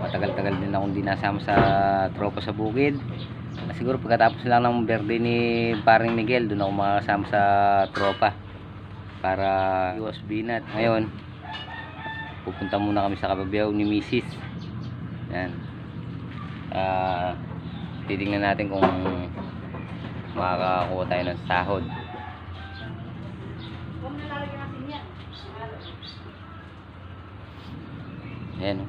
Matagal-tagal din akong di nasama sa tropa sa bukid. Siguro pagkatapos lang ng birthday ni paring Miguel, doon ako makasama sa tropa para iwas binat. Ngayon pupunta muna kami sa Kababaw ni Mrs. Yan. Titingnan natin kung makakakuha tayo ng sahod. Ayan.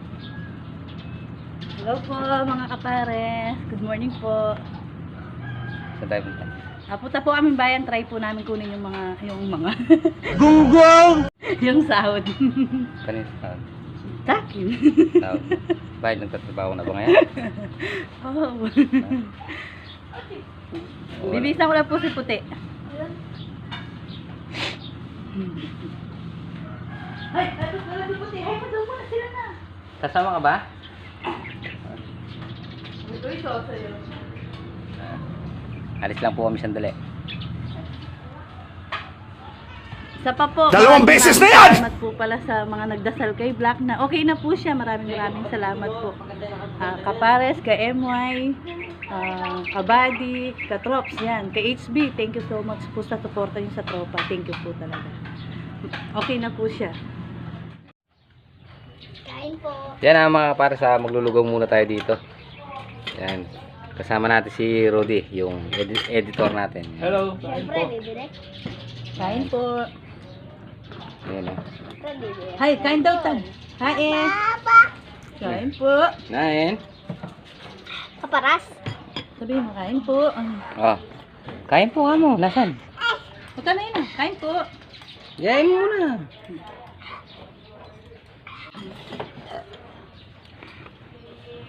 Hello po mga kapares. Good morning po. Saan tayo punta? Punta po kami bayan. Try po namin kunin yung mga Gunggong! yung sahod. Kanina sahod? Takin. Sahod. Bakit nagtatrabaho na ba ngayon? Oh. Bibisan ko lang po si puti. Ay, ito pala si puti. Ay, padaw mo na sila na. Kasama ka ba? Ito ito sa'yo. Alis lang po kami sandali. Isa pa po. Dalawang beses na yan! Salamat po pala sa mga nagdasal kay Black na okay na po siya. Maraming salamat po. Kapares, ka-MY, kabady, ka-trops, yan. Ka-HB, thank you so much po sa suporta niyo sa tropa. Thank you po talaga. Okay na po siya. Kain po. Yan mga para sa maglulugaw muna tayo dito. Yan. Kasama natin si Rudy, yung editor natin. Hello. Siyempre, bibirek. Kain po. Ayan o. Siyempre, bibirek. Hay, kain daw tan. Kain. Papa! Kain po. Nain. Kaparas? Sabihin mo, kain po. Oh. Kain po nga mo. Nasaan? Punta na yun. Kain po. Yain muna.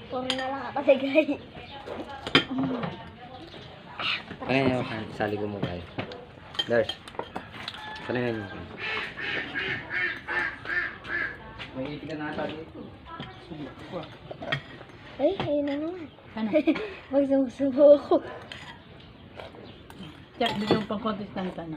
Puro na lang ako sigay. Kaya yung sali ko mo guys. Dars. Kanina nyo. May itigan na ata dito. Ay, ayun na naman. Ano? Magsumusubo ako. Check, bigyan pang contestant na.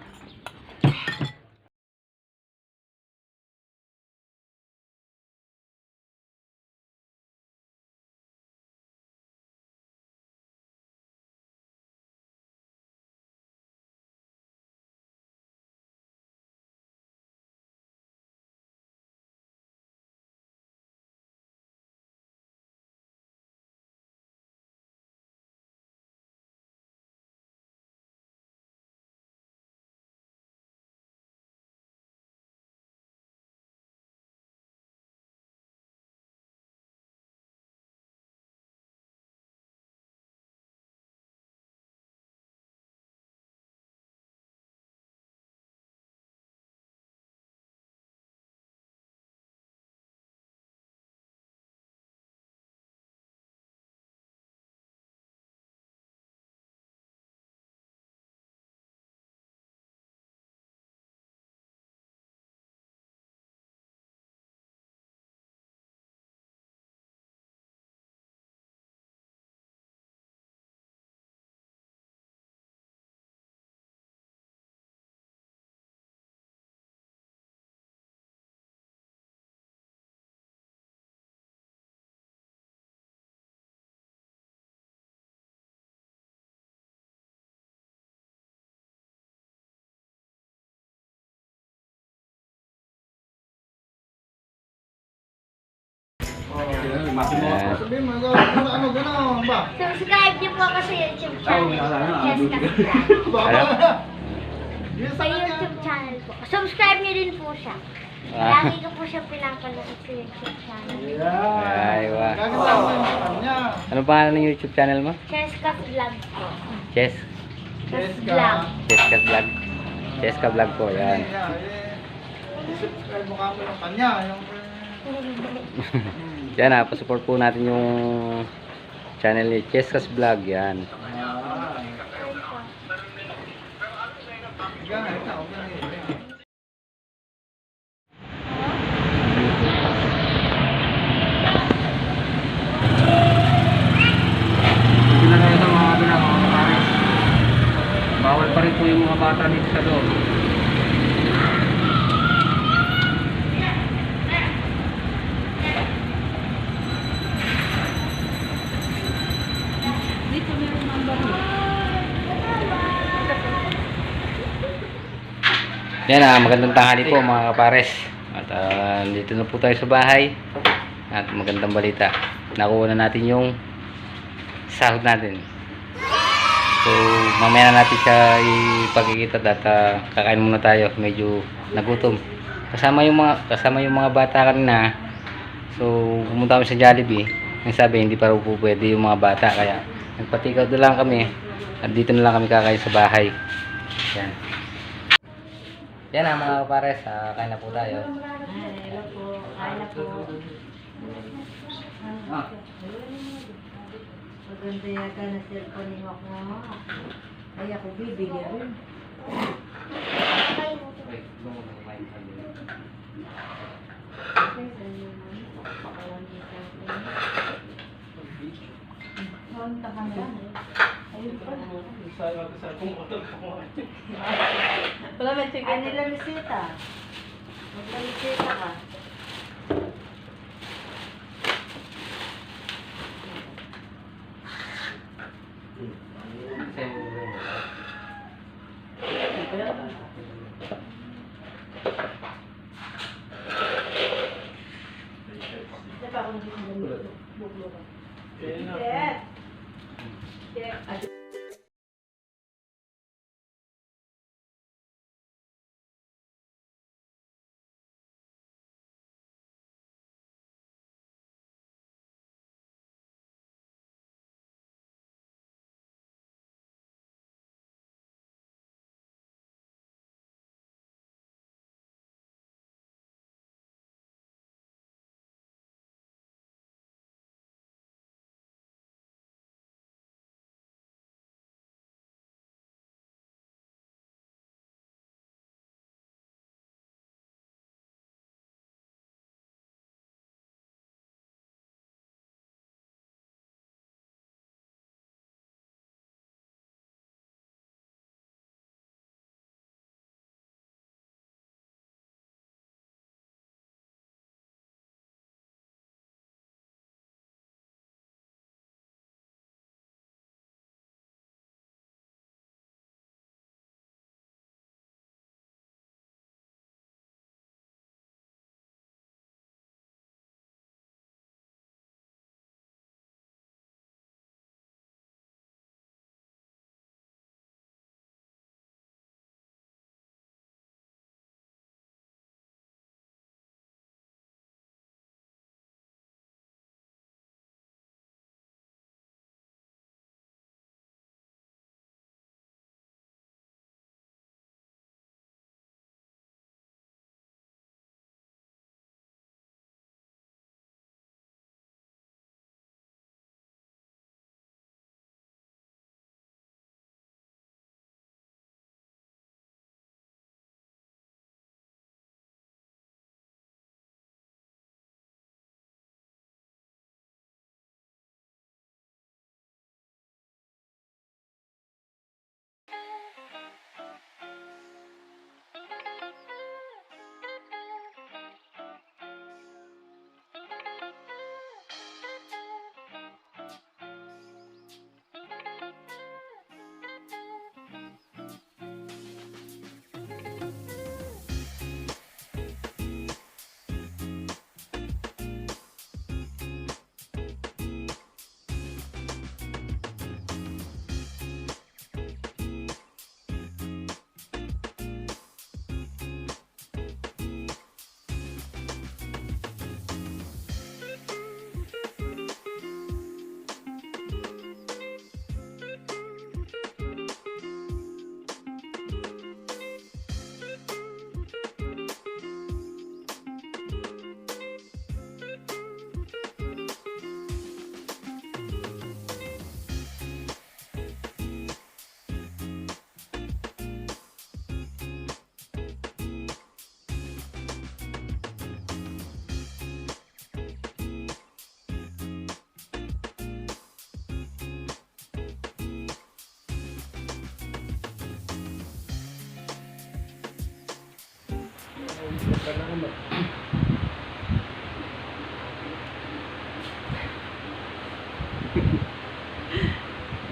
Subscribe niyo po ako sa YouTube channel. Ano? Sa YouTube channel po. Subscribe niyo din po siya. Lagi ko po siya pinapanood sa YouTube channel. Ay, wow. Ano pangalan ng YouTube channel mo? Cheska Vlog po. Chess. Vlog. Cheska Vlog. Cheska Vlog po, yan. Subscribe mo ka ng kanya. Yan ha, pasupport po natin yung channel ni Cheska's Vlog, yan. Bawal pa rin po yung mga bata dito sa loob. Yan magandang tanghali po mga kapares. At dito na po tayo sa bahay. At magandang balita. Nakuha na natin yung sahod natin. So, mamaya na natin siya ipagkikita at kakain muna tayo. Medyo nagutom. Kasama yung mga bata kanina. So, pumunta kami sa Jollibee. Ang sabi, hindi pa raw po pwede yung mga bata. Kaya, nagpatikaw doon lang kami. At dito na lang kami kakain sa bahay. Yan. Yan mga kapares. Kain na po tayo. Hello po. Kain na po. Maganda yata na cellphone ni Wak na. Ay, ako bibigyan rin. Punta ka na. Ayun pa. Wala ba chicken nila bisita? Magpalisita ka.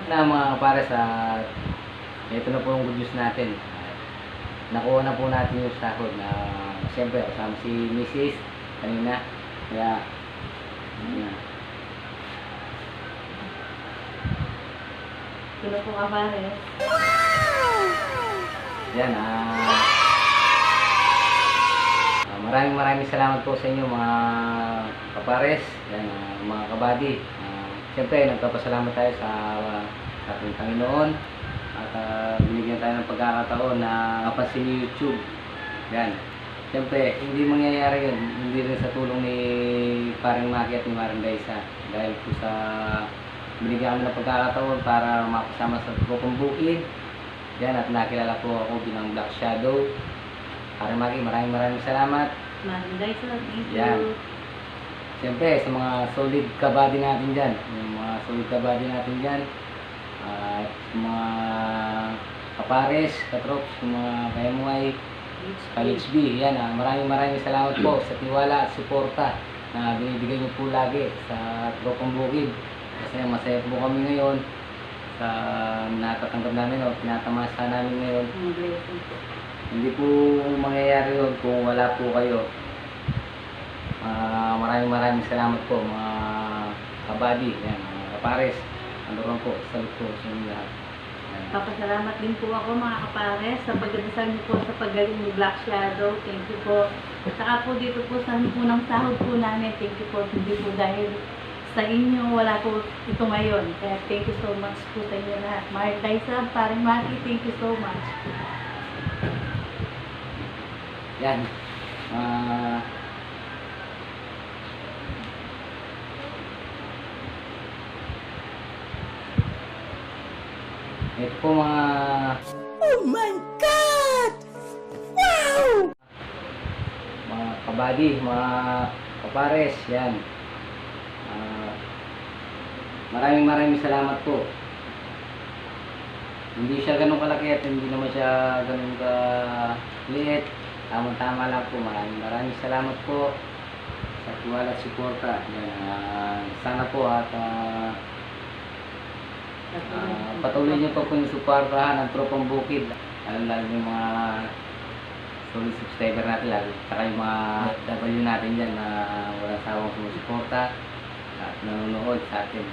Na mga kapares, ito na po yung good news natin. nakuha na po natin yung sahod na siyempre kasama si Mrs. kanina. Kaya, yun. Ito na po kapares. Yan, maraming salamat po sa inyo mga kapares, yan, mga kabady. Siyempre, nagpapasalamat tayo sa ating Panginoon at binigyan tayo ng pagkakataon na kapansin ni YouTube. Yan. Siyempre, hindi mangyayari yun, hindi rin sa tulong ni Paring Maki at ni Maring Daisa. Dahil po sa binigyan kami ng pagkakataon para makasama sa grupong bukid. Yan, at nakilala po ako bilang Black Shadow. Paring Maki, maraming salamat. Marinday sa thank you. Yan. Siyempre, sa mga solid kabady natin dyan, yung mga solid kabady natin dyan, mga kapares, katrops, mga KMY, ka-HB, yan, maraming salamat po sa tiwala at suporta na binibigay niyo po lagi sa Tropang Bukid. Kasi masaya po kami ngayon sa natatanggap namin o tinatamasa namin ngayon. Ang blessing po. Hindi po mangyayari yun kung wala po kayo. Maraming salamat po mga kabady, yan, mga kapares. Ano po, salut po sa inyo lahat. Yan. Papasalamat din po ako mga kapares sa pagdadasal niyo po sa paggaling ni Black Shadow. Thank you po. Saka po dito po sa unang sahod po namin, thank you po. Hindi po dahil sa inyo, wala po ito ngayon. Kaya thank you so much po sa inyo lahat. Mark Daisa, Paring Maki, thank you so much. Yan. Ito po mga... Oh my God! Wow! Mga kabady, mga kapares, yan. Maraming salamat po. Hindi siya ganun kalaki at hindi naman siya ganun ka-liit. Tama-tama lang po. Maraming salamat po sa tiwala at suporta. Yan. Sana po at patuloy niyo pa po yung suportahan ng Tropang Bukid. Lalo yung mga solid subscriber natin lalo. Saka yung mga W natin dyan na walang sawang sumusuporta at nanonood sa atin.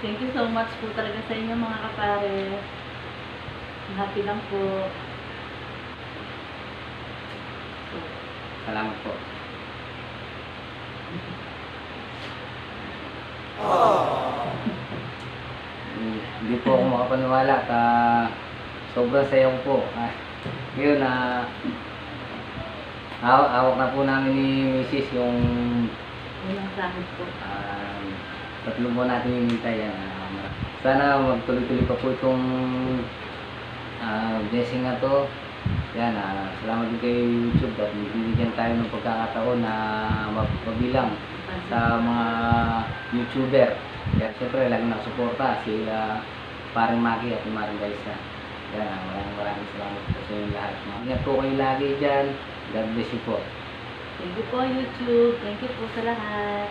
Thank you so much po talaga sa inyo mga kapare. Happy lang po. Salamat po. Hindi po ako makapaniwala at sobrang saya ko po. Ngayon hawak na po namin ni Mrs. yung Unang sahod po. 3 buwan natin hinintay. Sana magtuloy-tuloy pa po itong blessing na to. Yan, salamat din kay YouTube at bibigyan tayo ng pagkakataon na mabilang sa mga YouTuber. Kaya siyempre lagi nakasuporta sila Paring Maki at Maring Daisa. Yan, maraming salamat po sa inyo lahat. Ingat po kayo lagi dyan. God bless you po. Thank you po YouTube. Thank you po sa lahat.